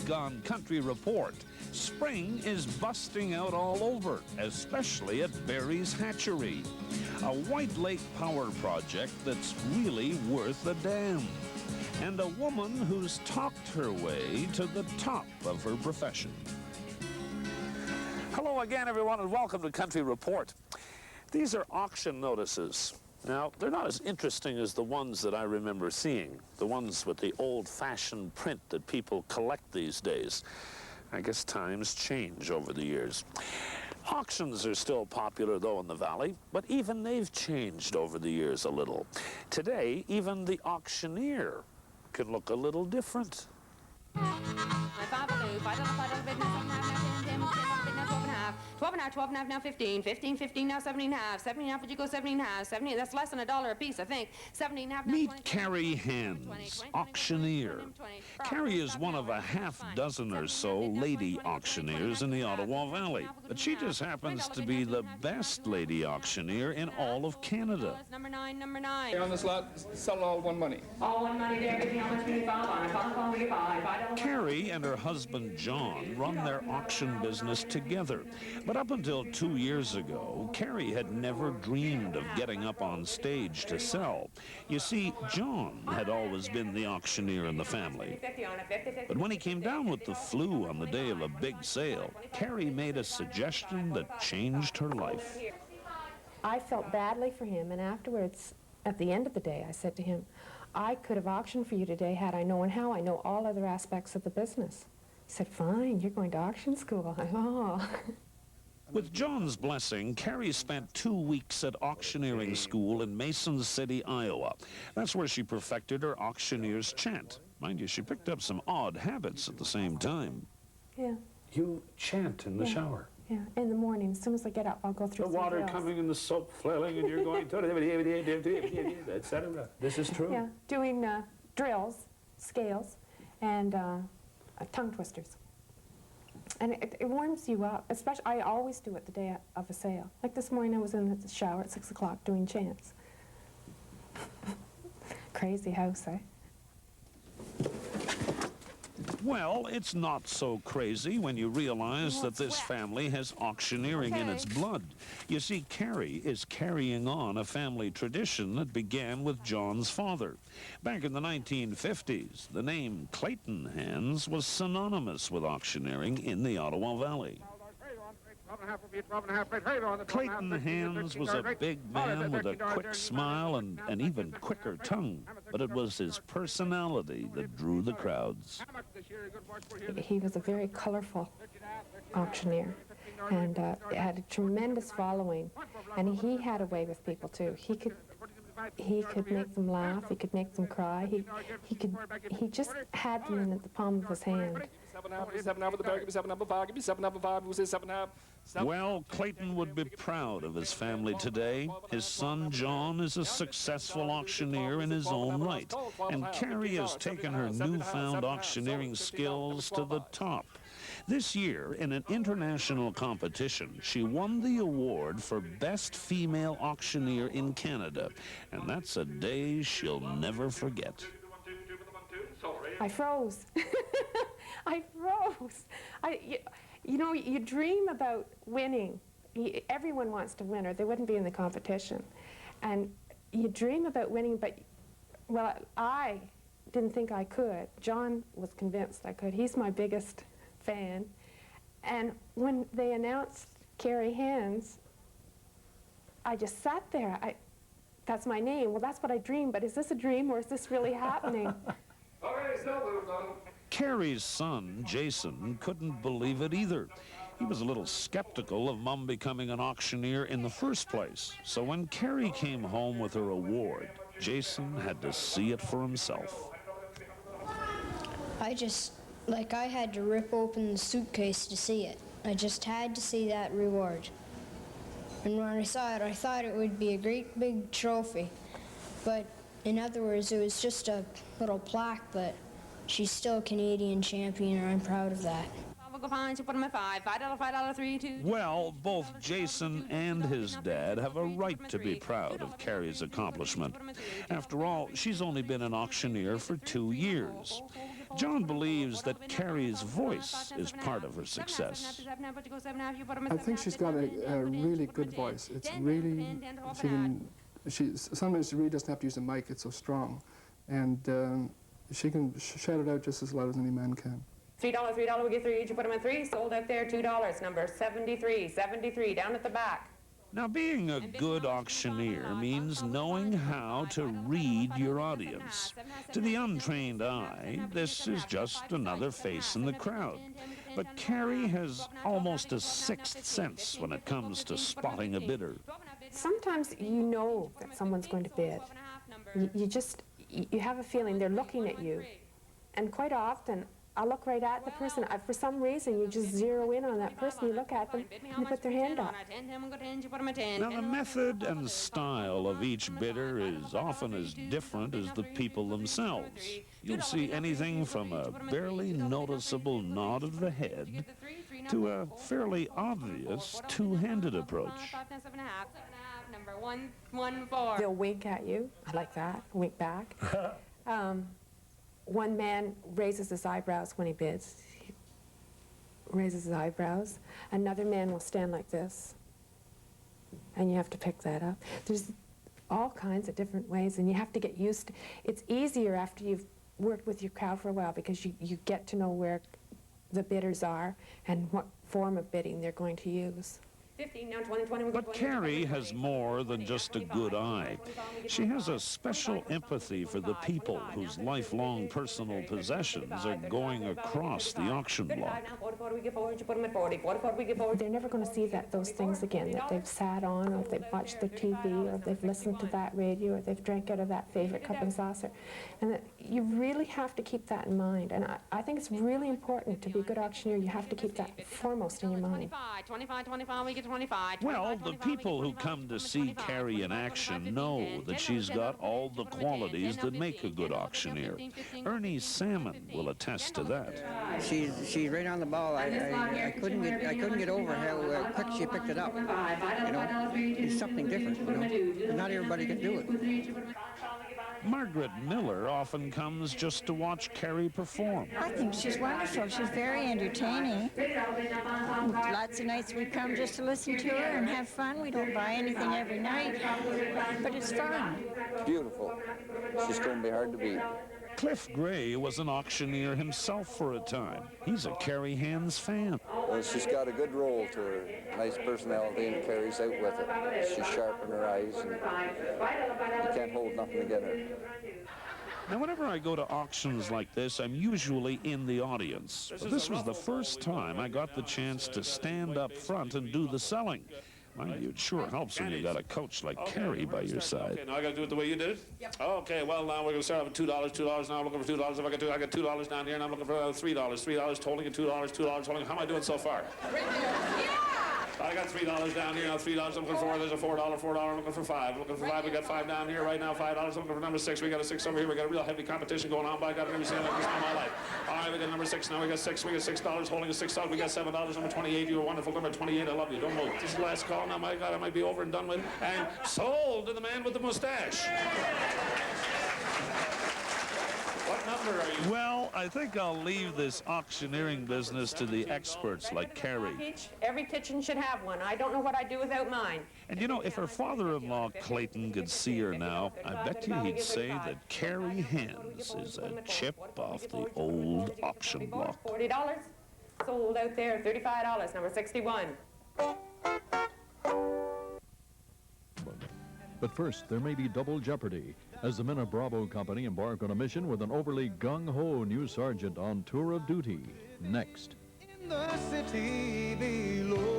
week on Country Report. Spring is busting out all over, especially at Barry's Hatchery. A White Lake power project that's really worth a damn. And a woman who's talked her way to the top of her profession. Hello again, everyone, and welcome to Country Report. These are auction notices. Now, they're not as interesting as the ones that I remember seeing, the ones with the old-fashioned print that people collect these days. I guess times change over the years. Auctions are still popular, though, in the Valley, but even they've changed over the years a little. Today, even the auctioneer can look a little different. 12 and a half, 12 and a half, now 15, 15, 15, now 17 and a half, 17 and a half, would you go 17 and a half, 70, that's less than $1 a piece, I think, 17 and a half, now 20, Meet Carrie Hands, auctioneer. Carrie is one of a half dozen or so lady auctioneers in the Ottawa Valley, but she just happens to be the best lady auctioneer in all of Canada. Number 9, number 9. On this lot, sell all one money. All one money there, give me how much we $5. Carrie and her husband John run their auction business together. But up until 2 years ago, Carrie had never dreamed of getting up on stage to sell. You see, John had always been the auctioneer in the family. But when he came down with the flu on the day of a big sale, Carrie made a suggestion that changed her life. I felt badly for him, and afterwards, at the end of the day, I said to him, I could have auctioned for you today had I known how. I know all other aspects of the business. He said, fine, you're going to auction school. Oh. With John's blessing, Carrie spent 2 weeks at auctioneering school in Mason City, Iowa. That's where she perfected her auctioneer's chant. Mind you, she picked up some odd habits at the same time. Yeah. You chant in the shower. Yeah, in the morning. As soon as I get up, I'll go through the water coming and the soap flailing, and you're going to etc. This is true. Yeah, doing drills, scales, and tongue twisters. And it warms you up, especially, I always do it the day of a sale. Like this morning I was in the shower at 6 o'clock doing chants. Crazy house, eh? Well, it's not so crazy when you realize that this family has auctioneering in its blood. You see, Carrie is carrying on a family tradition that began with John's father. Back in the 1950s, the name Clayton Hands was synonymous with auctioneering in the Ottawa Valley. Clayton Hands was a big man with a quick smile and an even quicker tongue, but it was his personality that drew the crowds. He was a very colorful auctioneer and had a tremendous following, and he had a way with people too. He could make them laugh, he could make them cry, he just had them in the palm of his hand. Well, Clayton would be proud of his family today. His son, John, is a successful auctioneer in his own right, and Carrie has taken her newfound auctioneering skills to the top. This year, in an international competition, she won the award for Best Female Auctioneer in Canada, and that's a day she'll never forget. I froze. I froze. You know, you dream about winning. Everyone wants to win, or they wouldn't be in the competition. And you dream about winning, but, well, I didn't think I could. John was convinced I could. He's my biggest fan. And when they announced Carrie Hands, I just sat there. That's my name. Well, that's what I dreamed, but is this a dream or is this really happening? Carrie's son, Jason, couldn't believe it either. He was a little skeptical of Mum becoming an auctioneer in the first place. So when Carrie came home with her award, Jason had to see it for himself. I had to rip open the suitcase to see it. I just had to see that reward. And when I saw it, I thought it would be a great big trophy. But in other words, it was just a little plaque, but she's still a Canadian champion, and I'm proud of that. Well, both Jason and his dad have a right to be proud of Carrie's accomplishment. After all, she's only been an auctioneer for 2 years. John believes that Carrie's voice is part of her success. I think she's got a really good voice. It's really, sometimes she really doesn't have to use a mic, it's so strong. And she can shout it out just as loud as any man can. $3, we get 3 each, you put them in 3, sold out there, $2, number 73, down at the back. Now, being a good auctioneer means knowing how to read your audience. To the untrained eye, this is just another face in the crowd. But Carrie has almost a sixth sense when it comes to spotting a bidder. Sometimes you know that someone's going to bid. You have a feeling they're looking at you. And quite often, I'll look right at the person. For some reason, you just zero in on that person, you look at them, and they put their hand up. Now, the method and style of each bidder is often as different as the people themselves. You'll see anything from a barely noticeable nod of the head to a fairly obvious two-handed approach. They'll wink at you. I like that. Wink back. One man raises his eyebrows when he bids. He raises his eyebrows. Another man will stand like this. And you have to pick that up. There's all kinds of different ways, and you have to get used to it. It's easier after you've worked with your crowd for a while because you get to know where the bidders are and what form of bidding they're going to use. 15, now 20, 20. But Carrie has more than just a good eye. She has a special empathy for the people whose lifelong personal possessions are going across the auction block. They're never going to see those things again that they've sat on, or they've watched their TV, or they've listened to that radio, or they've drank out of that favorite cup and saucer. And that you really have to keep that in mind. And I think it's really important to be a good auctioneer. You have to keep that foremost in your mind. 25, we get 25. Well, the people who come to see Carrie in action know that she's got all the qualities that make a good auctioneer. Ernie Salmon will attest to that. She's right on the ball. I couldn't get over how quick she picked it up. You know, it's something different. You know, not everybody can do it. Margaret Miller often comes just to watch Carrie perform. I think she's wonderful. She's very entertaining. Lots of nights we come just to listen to her and have fun. We don't buy anything every night, but it's fun. Beautiful. She's going to be hard to beat. Cliff Gray was an auctioneer himself for a time. He's a Carrie Hands fan. Well, she's got a good roll to her, nice personality, and carries out with it. She's sharp in her eyes, and you can't hold nothing to get her. Now, whenever I go to auctions like this, I'm usually in the audience. But this was the first time I got the chance to stand up front and do the selling. Mind you, it sure helps when you got a coach like Carrie by your side. Okay, now I got to do it the way you did it? Yep. Okay, well, now we're going to start off at $2. Now I'm looking for $2. If I get $2 down here, and I'm looking for $3. $3 totaling at $2 totaling. How am I doing so far? I got $3 down here, now $3 I'm looking for, there's a $4, I'm looking for $5. I'm looking for $5, we got $5 down here, right now $5, I'm looking for number 6, we got a 6 over here, we got a real heavy competition going on, but I got never seen like this in my life. All right, we got number 6, now we got $6, holding a $6, we got $7, number 28, you're wonderful, number 28, I love you, don't move. This is the last call, now my God, I might be over and done with, and sold to the man with the mustache. What number are you? Well, I think I'll leave this auctioneering business to the experts like Carrie. Every kitchen should have one. I don't know what I'd do without mine. And you know, if her father-in-law Clayton could see her now, I bet you he'd say that Carrie Hands is a chip off the old auction block. $40. Sold out there, $35, number 61. But first, there may be double jeopardy as the men of Bravo Company embark on a mission with an overly gung-ho new sergeant on tour of duty. Next. In the city below.